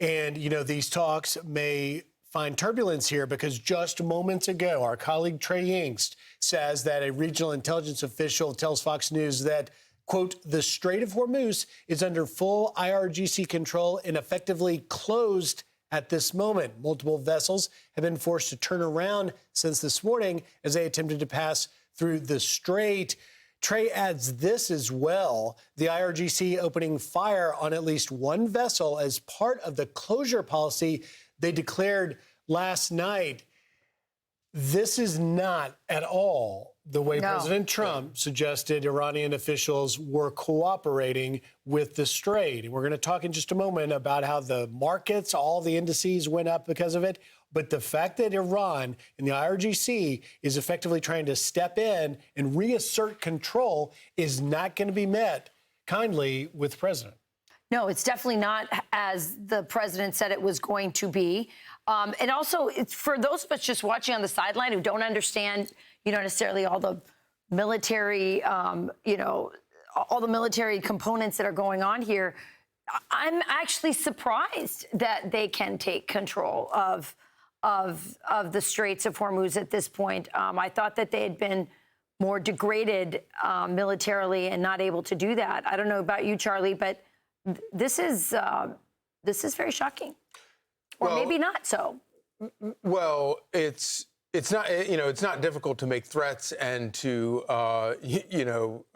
And, these talks may find turbulence here because just moments ago, our colleague Trey Yingst says that a regional intelligence official tells Fox News that, quote, the Strait of Hormuz is under full IRGC control and effectively closed at this moment. Multiple vessels have been forced to turn around since this morning as they attempted to pass through the strait. Trey adds this as well, the IRGC opening fire on at least one vessel as part of the closure policy they declared last night. This is not at all the way President Trump suggested Iranian officials were cooperating with the strait. And we're going to talk in just a moment about how the markets, all the indices went up because of it. But the fact that Iran and the IRGC is effectively trying to step in and reassert control is not going to be met kindly with the president. No, it's definitely not as the president said it was going to be. And also, it's for those of us just watching on the sideline who don't understand, necessarily all the military, all the military components that are going on here. I'm actually surprised that they can take control of the Straits of Hormuz at this point. I thought that they had been more degraded militarily and not able to do that. I don't know about you, Charlie, but this is very shocking, or maybe not so. Well, it's not it's not difficult to make threats and to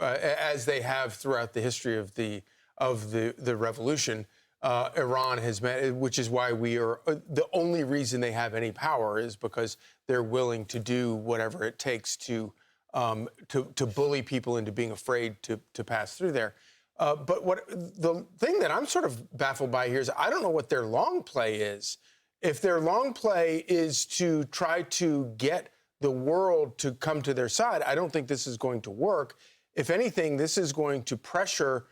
as they have throughout the history of the revolution. Iran has met, which is why we are the only reason they have any power is because they're willing to do whatever it takes to bully people into being afraid to pass through there. But the thing that I'm sort of baffled by here is I don't know what their long play is. If their long play is to try to get the world to come to their side, I don't think this is going to work. If anything, this is going to pressure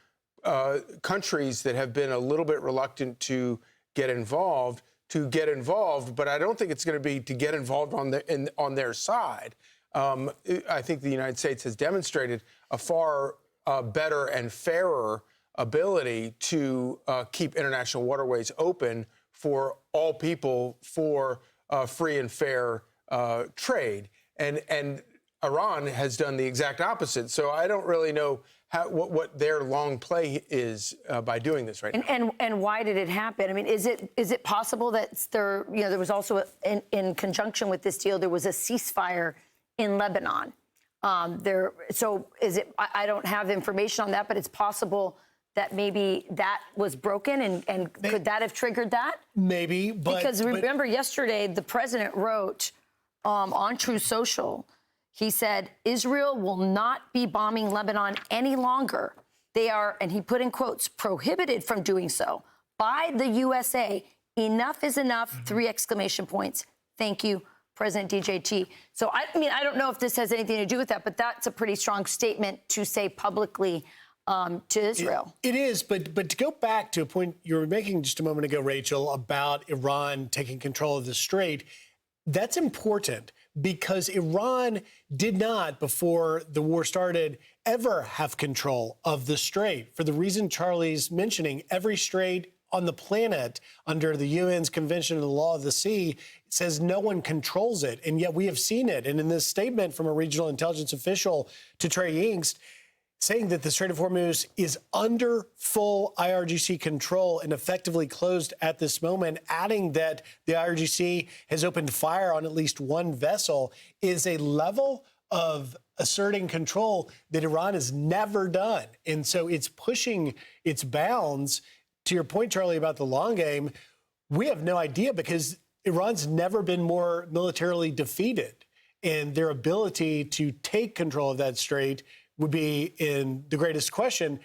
countries that have been a little bit reluctant to get involved, but I don't think it's going to be to get involved on their side. I think the United States has demonstrated a far better and fairer ability to keep international waterways open for all people for free and fair trade. And Iran has done the exact opposite. So I don't really know what their long play is by doing this right now. And why did it happen? I mean, is it possible that there was also in conjunction with this deal, there was a ceasefire in Lebanon? So is it? I don't have information on that, but it's possible that maybe that was broken, and could that have triggered that? Maybe, because remember yesterday the president wrote on True Social. He said, Israel will not be bombing Lebanon any longer. They are, and he put in quotes, prohibited from doing so by the USA. Enough is enough, 3 exclamation points. Thank you, President DJT. So, I don't know if this has anything to do with that, but that's a pretty strong statement to say publicly to Israel. It is, but to go back to a point you were making just a moment ago, Rachel, about Iran taking control of the strait, that's important because Iran did not, before the war started, ever have control of the strait. For the reason Charlie's mentioning, every strait on the planet under the UN's Convention on the Law of the Sea says no one controls it, and yet we have seen it. And in this statement from a regional intelligence official to Trey Yingst, saying that the Strait of Hormuz is under full IRGC control and effectively closed at this moment, adding that the IRGC has opened fire on at least one vessel, is a level of asserting control that Iran has never done. And so it's pushing its bounds. To your point, Charlie, about the long game, we have no idea because Iran's never been more militarily defeated. And their ability to take control of that strait would be in the greatest question.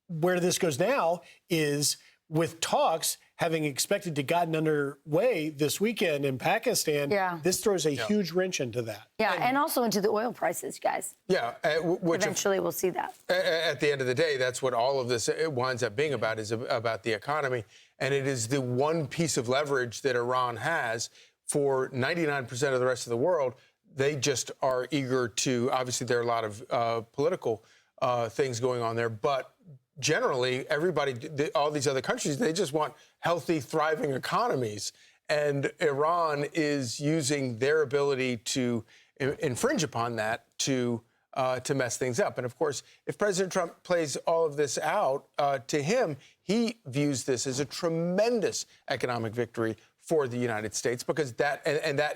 Where this goes now is with talks having expected to gotten underway this weekend in Pakistan. Yeah. This throws a huge wrench into that. Yeah, and also into the oil prices, guys. Yeah. Which eventually we'll see that. At the end of the day, that's what all of this winds up being about, is about the economy. And it is the one piece of leverage that Iran has for 99% of the rest of the world. They just are eager to, obviously there are a lot of political things going on there, but generally, everybody, all these other countries, they just want healthy, thriving economies. And Iran is using their ability to infringe upon that to mess things up. And of course, if President Trump plays all of this out, to him, he views this as a tremendous economic victory for the United States, because that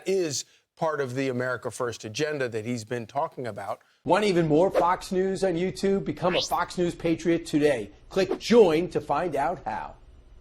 is part of the America First agenda that he's been talking about. Want even more Fox News on YouTube? Become a Fox News Patriot today. Click join to find out how.